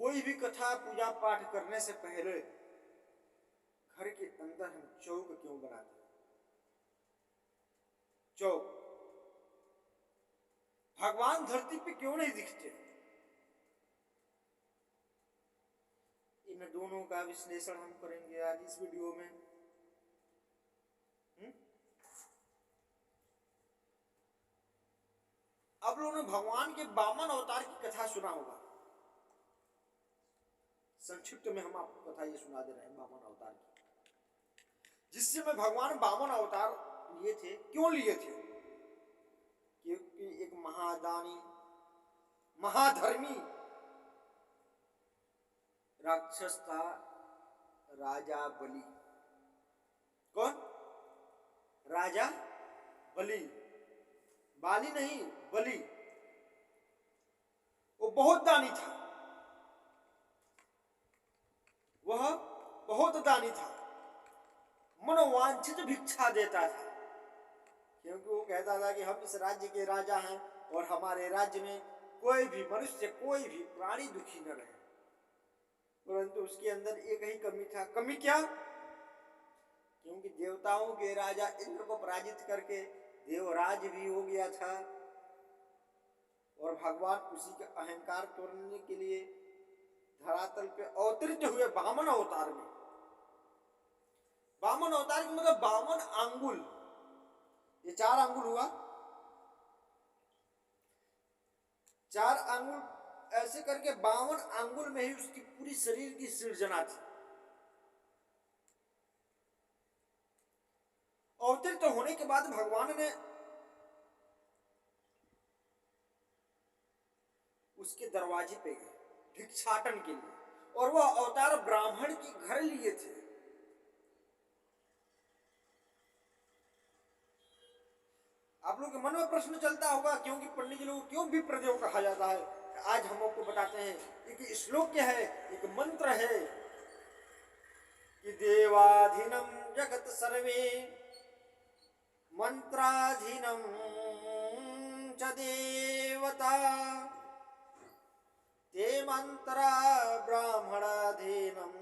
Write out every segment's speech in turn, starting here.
कोई भी कथा पूजा पाठ करने से पहले घर के अंदर हम चौक क्यों बनाते हैं? चौक भगवान धरती पे क्यों नहीं दिखते? इन दोनों का विश्लेषण हम करेंगे आज इस वीडियो में। आप लोगों ने भगवान के वामन अवतार की कथा सुना होगा। संक्षिप्त में हम आपको कथा ये सुना दे रहे हैं वामन अवतार की, जिससे में भगवान वामन अवतार लिए थे। क्यों लिए थे? क्योंकि एक महादानी महाधर्मी राक्षस था, राजा बलि। कौन? राजा बलि, बाली नहीं, बलि। वो बहुत दानी था, वह बहुत दानी था, मनोवांछित भिक्षा देता था। क्योंकि वो कहता था कि हम इस राज्य के राजा हैं और हमारे राज्य में कोई भी मनुष्य, कोई भी प्राणी दुखी न रहे। परंतु उसके अंदर एक ही कमी था। कमी क्या? क्योंकि देवताओं के राजा इंद्र को पराजित करके देवराज भी हो गया था और भगवान उसी का अहंकार तोड़ने के लिए धरातल पे अवतरित हुए वामन अवतार में। वामन अवतार की मतलब 52 अंगुल, ये 4 अंगुल हुआ, 4 अंगुल ऐसे करके 52 अंगुल में ही उसकी पूरी शरीर की सृजना थी। अवतरित तो होने के बाद भगवान ने उसके दरवाजे पे गए भिक्षाटन के लिए, और वह अवतार ब्राह्मण के घर लिए थे। आप लोग के मन में प्रश्न चलता होगा, क्योंकि पंडित जी लोग क्यों विप्रदेव कहा जाता है? आज हम आपको बताते हैं। एक श्लोक है, एक मंत्र है कि देवाधीनम जगत सर्वे मंत्राधीनम च देवता ते मंत्रा ब्राह्मणाधीनम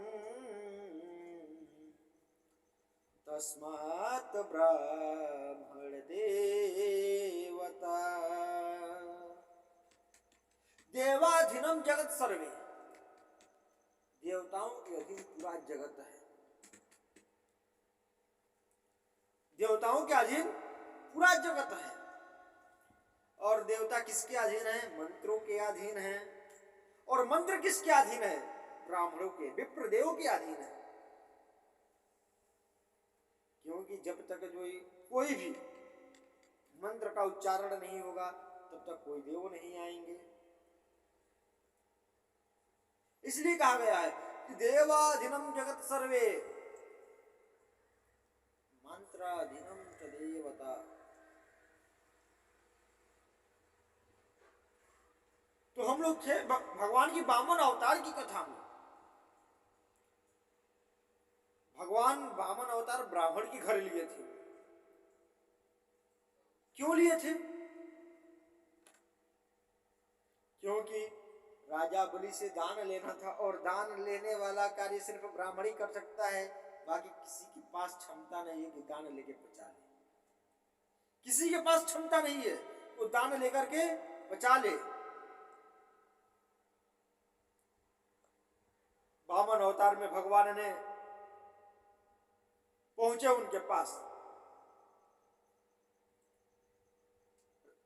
तस्मात् ब्राह्मण देवता। देवाधीनम जगत सर्वे, देवताओं के अधीन पूरा जगत है। देवताओं के अधीन पूरा जगत है। और देवता किसके अधीन है? मंत्रों के अधीन है। और मंत्र किसके अधीन है? ब्राह्मणों के, विप्रदेव के अधीन है। क्योंकि जब तक जो कोई भी मंत्र का उच्चारण नहीं होगा तब तक कोई देव नहीं आएंगे। इसलिए कहा गया है कि देवाधीनम जगत सर्वे मंत्राधीनम च देवता। तो हम लोग थे भगवान की वामन अवतार की कथा में। भगवान वामन अवतार ब्राह्मण के घर लिए थे। क्यों लिए थे? क्योंकि राजा बलि से दान लेना था, और दान लेने वाला कार्य सिर्फ ब्राह्मण ही कर सकता है। बाकी किसी के पास क्षमता नहीं है कि दान लेके बचा ले। किसी के पास क्षमता नहीं है वो दान लेकर के बचा ले। वामन अवतार में भगवान ने पहुंचे उनके पास,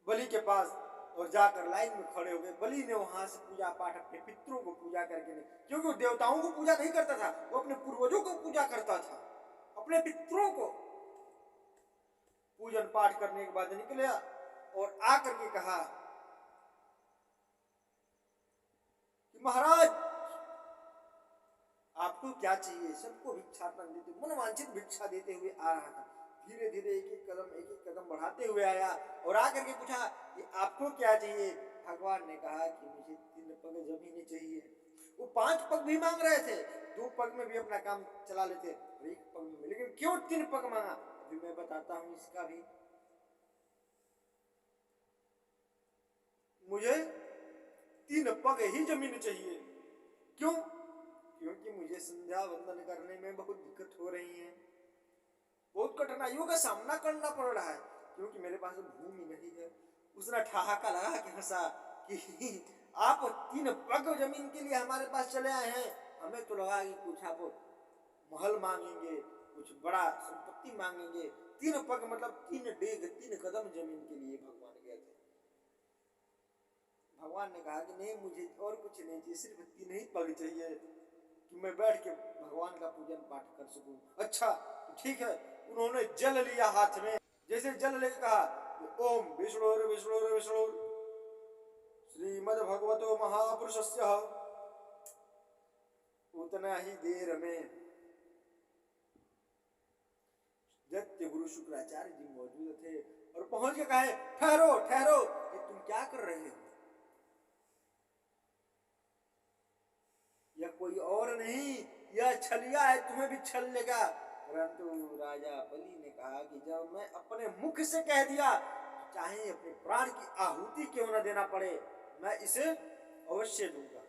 बलि के पास, और जाकर लाइन में खड़े हो गए। बलि ने वहां से पूजा पाठ अपने पितरों को पूजा करके नहीं, क्योंकि वो देवताओं को पूजा नहीं करता था, वो अपने पूर्वजों को पूजा करता था। अपने पितरों को पूजन पाठ करने के बाद निकले और आकर के कहा कि महाराज आपको क्या चाहिए? सबको भिक्षाटन देते, मनवांछित भिक्षा देते हुए आ रहा था। धीरे धीरे एक एक कदम बढ़ाते हुए आया और आकर के पूछा कि आपको क्या चाहिए? भगवान ने कहा कि मुझे 3 पग जमीन चाहिए। वो 5 पग भी मांग रहे थे, 2 पग में भी अपना काम चला लेते, 1 पग में, लेकिन क्यों 3 पग मांगा? अभी मैं बताता हूं इसका भी। मुझे 3 पग ही जमीन चाहिए। क्यों? क्योंकि मुझे संध्या वंदन करने में बहुत दिक्कत हो रही है, बहुत कठिनाइयों का सामना करना पड़ रहा है, क्योंकि मेरे पास भूमि नहीं है। उसने ठहाका लगा के हंसा कि आप 3 पग जमीन के लिए हमारे पास चले आए हैं, हमें तो लगा कि कुछ आप महल मांगेंगे, कुछ बड़ा संपत्ति मांगेंगे। 3 पग मतलब 3 डेग, 3 कदम जमीन के लिए भगवान गए थे। भगवान ने कहा कि नहीं, मुझे और कुछ नहीं चाहिए, सिर्फ 3 ही पग चाहिए कि मैं बैठ के भगवान का पूजन पाठ कर सकूं। अच्छा तो ठीक है। उन्होंने जल लिया हाथ में, जैसे जल लेकर कहा ओम विष्णुर विष्णुर विष्णुर श्रीमद् भगवतो महापुरुषस्य, उतना ही देर में दैत्य गुरु शुक्राचार्य जी मौजूद थे और पहुंच के कहे ठहरो ठहरो, कि तुम क्या कर रहे हो? यह कोई और नहीं, यह छलिया है, तुम्हें भी छल लेगा। परंतु राजा बलि ने कहा कि जब मैं अपने मुख से कह दिया, चाहे अपने प्राण की आहुति क्यों न देना पड़े, मैं इसे अवश्य दूंगा।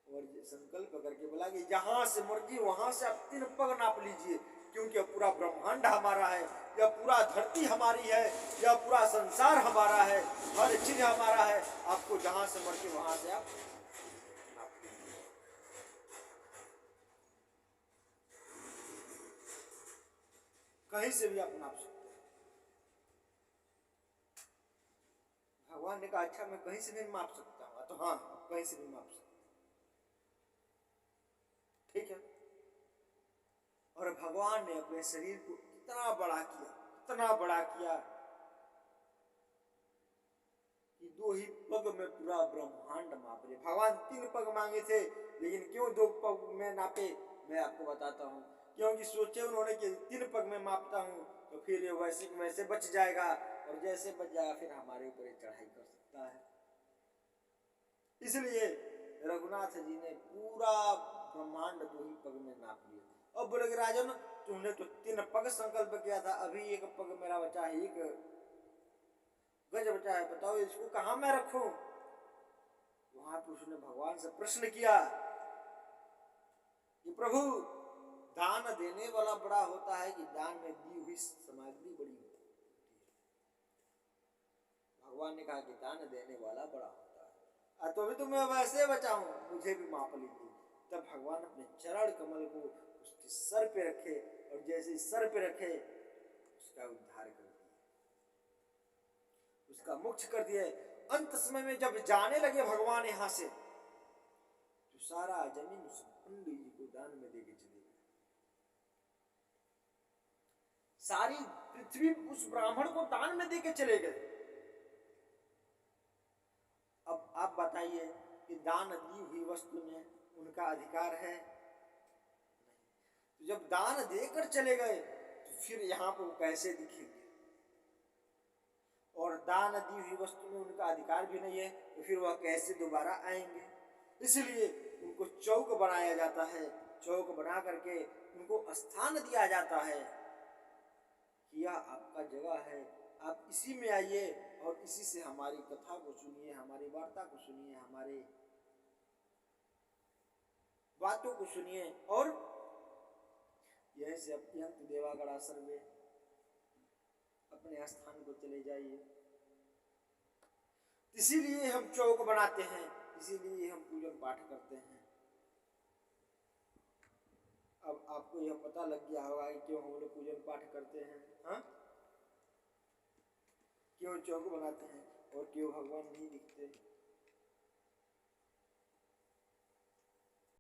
और संकल्प करके बोला कि यहां से मुर्गी वहां से आप 3 पग नाप लीजिए, क्योंकि पूरा ब्रह्मांड हमारा है, यह पूरा धरती हमारी है, यह पूरा संसार हमारा है, हर चीज हमारा है। आपको जहां से मर्जी वहां से आप कहीं से भी आप नाप सकते हैं। भगवान ने कहा अच्छा मैं कहीं से भी माप सकता हूँ, तो हाँ कहीं से भी माप सकते, ठीक है। और भगवान ने अपने शरीर को इतना बड़ा किया, इतना बड़ा किया कि 2 ही पग में पूरा ब्रह्मांड माप रहे। भगवान 3 पग मांगे थे, लेकिन क्यों 2 पग में नापे, मैं आपको बताता हूँ। क्योंकि सोचे उन्होंने कि 3 पग में मापता हूँ तो फिर वैसे वैसे बच जाएगा, और जैसे बच जाएगा फिर हमारे ऊपर चढ़ाई कर सकता है। इसलिए रघुनाथ जी ने पूरा ब्रह्मांड 2 ही पग में नाप लिया। अब बोले राजन तुमने तो 3 पग संकल्प किया था, अभी 1 पग मेरा बचा है, 1 गज बचा है, बताओ इसको कहां मैं रखूं? वहां पर उसने भगवान से प्रश्न किया कि प्रभु दान देने वाला बड़ा होता है कि दान में दी हुई सामग्री बड़ी होती है? भगवान ने कहा कि दान देने वाला बड़ा होता है। तो अभी तो मैं वैसे बचाऊं, मुझे भी माप लीजिए। तब भगवान अपने चरण कमल को उसके सर पे रखे, और जैसे सर पे रखे उसका उद्धार कर दिया, उसका मोक्ष कर दिया। अंत समय में जब जाने लगे भगवान यहां से, तो सारा जमीन उस पंडित जी को दान में देके चले गए। सारी पृथ्वी उस ब्राह्मण को दान में देके चले गए। अब आप बताइए कि दान दी हुई वस्तु में उनका अधिकार है? तो जब दान देकर चले गए तो फिर यहाँ पर कैसे दिखेंगे? और दान दी हुई वस्तु में उनका अधिकार भी नहीं है, तो फिर वह कैसे दोबारा आएंगे? इसलिए उनको चौक बनाया जाता है, चौक बना करके उनको स्थान दिया जाता है कि यह आपका जगह है, आप इसी में आइए और इसी से हमारी कथा को सुनिए, हमारी वार्ता को सुनिए, हमारे बातों को सुनिए, और यहीं से अत्यंत देवागढ़ सर्वे अपने स्थान को चले जाइए। इसीलिए हम चौक बनाते हैं, इसीलिए हम पूजन पाठ करते हैं। अब आपको यह पता लग गया होगा कि क्यों हम लोग पूजन पाठ करते हैं, हाँ? क्यों चौक बनाते हैं और क्यों भगवान नहीं दिखते?